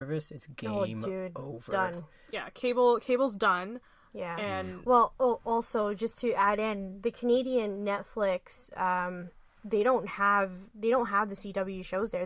service, it's game over. Done. Yeah, cable's done. Yeah. And well, also just to add in, the Canadian Netflix, they don't have the CW shows there.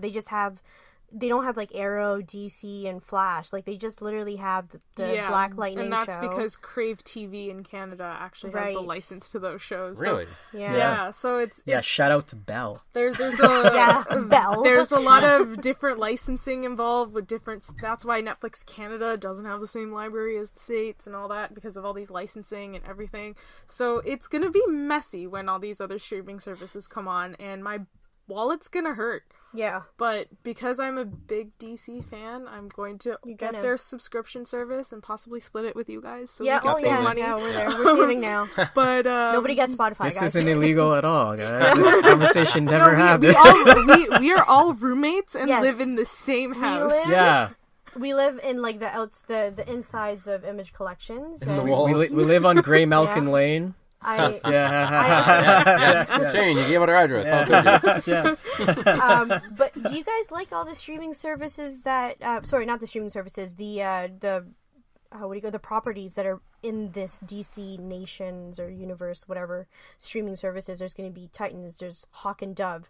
They don't have like Arrow, DC, and Flash. Like they just literally have the Black Lightning and that's show. because Crave TV in Canada actually has the license to those shows. Really? So, yeah. So it's shout out to Bell. There's a Bell. There's a lot of different licensing involved with different. That's why Netflix Canada doesn't have the same library as the States and all that, because of all these licensing and everything. So it's gonna be messy when all these other streaming services come on, and my wallet's gonna hurt. Yeah. But because I'm a big DC fan, I'm going to get their subscription service and possibly split it with you guys so we can save money. Yeah, we're there. We're saving now. But nobody gets Spotify, this guys. isn't illegal at all, guys. This conversation never happened. We are all roommates and live in the same house. We live in like the insides of Image Collections. In the walls. We live on Grey Malkin Lane. Yes. Shane, you gave out our address. But do you guys like all the streaming services that? Sorry, not the streaming services. The properties that are in this DC Nations or universe, whatever streaming services. There's going to be Titans. There's Hawk and Dove.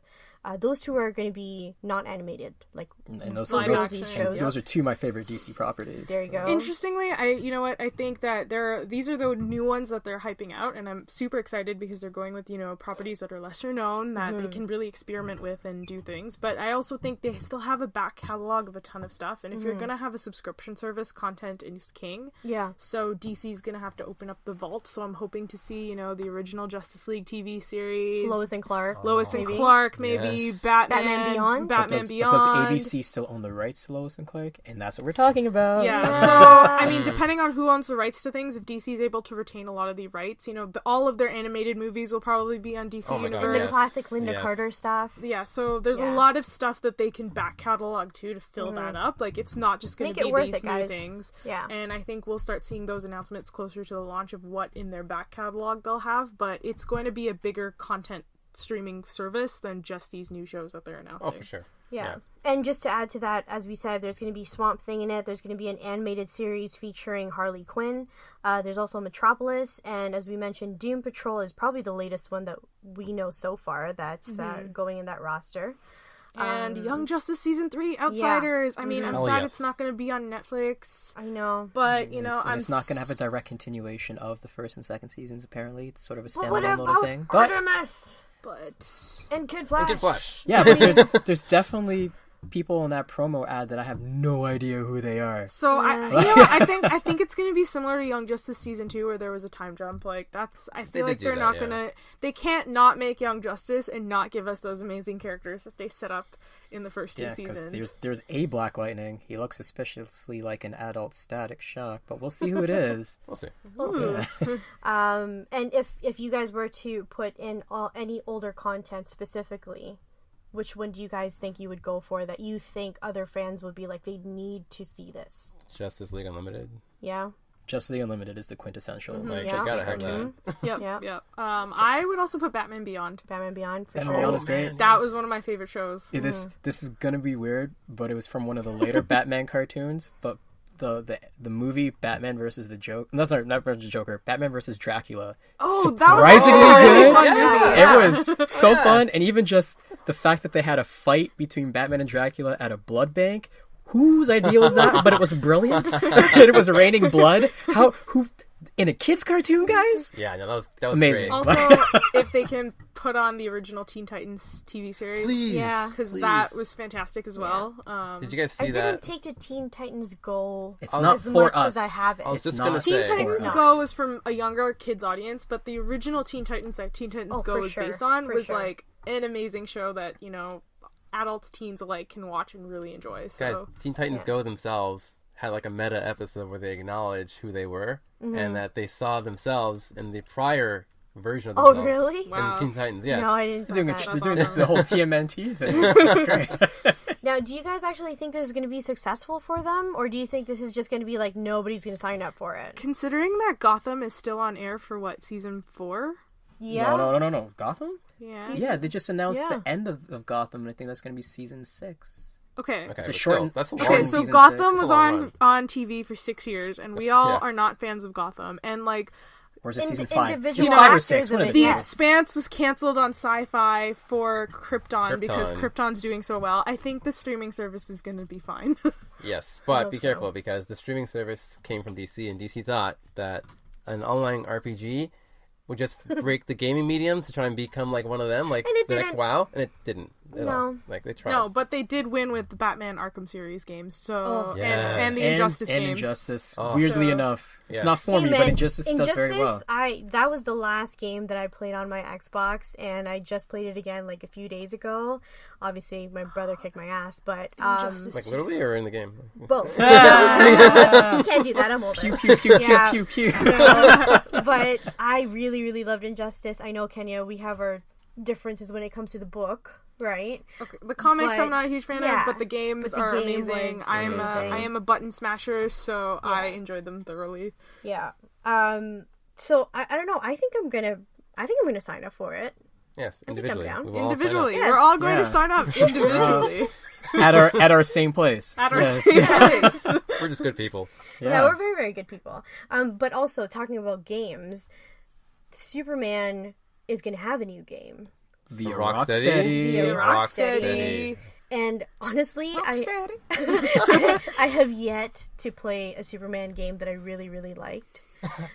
Those two are going to be not animated, like and those shows. Those are two of my favorite DC properties. There you go. Interestingly, I think that these are the new ones that they're hyping out, and I'm super excited because they're going with properties that are lesser known that they can really experiment with and do things. But I also think they still have a back catalog of a ton of stuff, and if you're gonna have a subscription service, content is king. Yeah. So DC's gonna have to open up the vault. So I'm hoping to see the original Justice League TV series, Lois and Clark, maybe. Yes. Batman Beyond. But does ABC still own the rights to Lois and Clark? And that's what we're talking about. Yeah. So I mean, depending on who owns the rights to things, if DC is able to retain a lot of the rights, all of their animated movies will probably be on DC Universe. And the classic Linda Carter stuff. Yeah. So there's a lot of stuff that they can back catalog to fill that up. Like it's not just going to be these new things. Yeah. And I think we'll start seeing those announcements closer to the launch of what in their back catalog they'll have. But it's going to be a bigger content streaming service than just these new shows that they're announcing. Oh, for sure. Yeah. And just to add to that, as we said, there's going to be Swamp Thing in it. There's going to be an animated series featuring Harley Quinn. There's also Metropolis. And as we mentioned, Doom Patrol is probably the latest one that we know so far that's going in that roster. And Young Justice Season 3, Outsiders. I mean, I'm sad it's not going to be on Netflix. I know. But, it's not going to have a direct continuation of the first and second seasons, apparently. It's sort of a standalone little thing. Artemis! And Kid Flash. Yeah, but there's definitely people in that promo ad that I have no idea who they are. So I think it's going to be similar to Young Justice Season 2 where there was a time jump. Like I feel like they're not going to, they can't not make Young Justice and not give us those amazing characters that they set up in the first two seasons. There's a Black Lightning. He looks suspiciously like an adult Static Shock, but we'll see who it is. We'll see. And if you guys were to put in any older content specifically, which one do you guys think you would go for that you think other fans would be like, they need to see this? Justice League Unlimited. Yeah. Justice League Unlimited is the quintessential. Just gotta have that. Yep. I would also put Batman Beyond. Batman Beyond, for Batman sure. Beyond is great. That was one of my favorite shows. Yeah, this is gonna be weird, but it was from one of the later Batman cartoons, but the movie Batman versus the Joker. No, sorry, not versus the Joker. Batman versus Dracula. Oh, surprisingly that was good. Fun movie. It was so fun, and even just the fact that they had a fight between Batman and Dracula at a blood bank. Whose idea was that? But it was brilliant. And it was raining blood. Who in a kids cartoon, guys? Yeah, no, that was amazing. Great. Also, if they can put on the original Teen Titans TV series, please, because that was fantastic as well. Did you guys see that? I didn't take to Teen Titans Go not as for much us. as I have it. I was just gonna Teen say, Titans Go was from a younger kids audience, but the original Teen Titans that Teen Titans Go was based on was like an amazing show that adults, teens alike can watch and really enjoy. So. Guys, Teen Titans Go themselves had like a meta episode where they acknowledged who they were and that they saw themselves in the prior version of themselves. Oh, really? Wow. In Teen Titans, yes. No, I didn't see that. They're doing the whole TMNT thing. That's great. Now, do you guys actually think this is going to be successful for them? Or do you think this is just going to be like nobody's going to sign up for it? Considering that Gotham is still on air for season 4? Yeah. No. Gotham? Yeah. Yeah, they just announced the end of Gotham, and I think that's going to be season 6. Okay. Okay, It's but a short. still, that's a long Okay, so season Gotham six. was That's a long on TV for 6 years, and we all yeah. are not fans of Gotham. And like, Or is it In- season 5? individual It's 5 or actors 6. One of of it, the The two. yes. Expanse was canceled on Sci-Fi for Krypton because Krypton. Krypton's doing so well. I think the streaming service is going to be fine. Yes, but hope be so. careful because the streaming service came from DC, and DC thought that an online RPG would just break the gaming medium to try and become like one of them, like And it the next didn't. WoW, and it didn't at all. No. Like they tried. No, but they did win with the Batman Arkham series games. So Oh. Yeah. and the Injustice and games. Injustice. Oh. Weirdly So- enough, it's Yes. not for me, Hey, but man, Injustice does very well. That was the last game that I played on my Xbox, and I just played it again like a few days ago. Obviously, my brother kicked my ass, but Injustice. Like literally, or in the game? both. You can't do that. I'm older. Pew pew pew Yeah. pew pew pew. No, but I really, really loved Injustice. I know, Kenya, we have our differences when it comes to the book, right? Okay, the comics But- I'm not a huge fan yeah, of, but the games but the are game amazing. was I amazing. am a button smasher, so I enjoyed them thoroughly. Yeah. So I don't know. I think I'm gonna sign up for it. Yes, I'm individually. down. We will all sign up. Individually, Yes. we're all going Yeah. to sign up individually at our same place. at our Yes. same place. We're just good people. Yeah, we're very, very good people. But also talking about games, Superman is gonna have a new game. Via Rocksteady. Via Rocksteady. And honestly, Rocksteady. I have yet to play a Superman game that I really, really liked.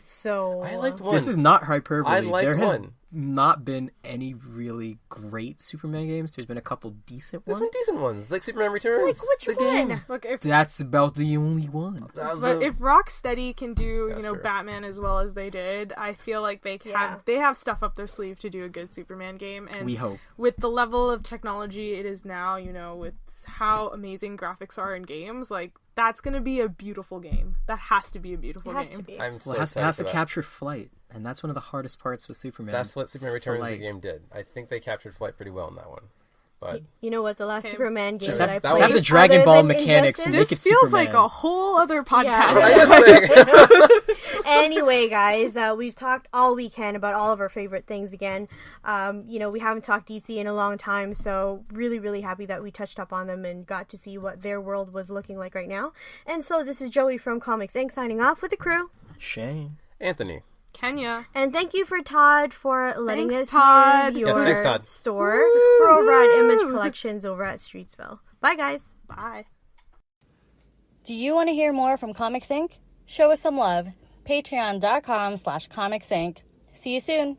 So I liked one. This is not hyperbole. I liked there has one. not been any really great Superman games. There's been a couple decent There's ones. some decent ones, like Superman Returns. like which the one? Game. Look, if That's about the only one. That was but a- if Rocksteady can do, That's true. Batman as well as they did, I feel like Yeah. they have stuff up their sleeve to do a good Superman game. And We hope. with the level of technology it is now, with how amazing graphics are in games, like that's gonna be a beautiful game. That has to be a beautiful It has game. to be. I'm so Well, it excited has for to that. capture flight, and that's one of the hardest parts with Superman. That's what Superman Returns the Flight. game did. I think they captured flight pretty well in that one. But You know what? The last Okay. Superman game Just that have- I that played, was- Have the Dragon other Ball than mechanics and Injustice- make it This feels Superman. like a whole other podcast. Yeah. I just Anyway, guys, we've talked all weekend about all of our favorite things again. We haven't talked DC in a long time, so really, really happy that we touched up on them and got to see what their world was looking like right now. And so this is Joey from Comics Inc. signing off with the crew. Shane. Anthony. Kenya. And thank you for Todd for letting Thanks, us Todd. use your Yes, thanks, Todd. store. We're over at Image Collections over at Streetsville. Bye, guys. Bye. Do you want to hear more from Comics Inc? Show us some love. Patreon.com/Comics Inc. See you soon.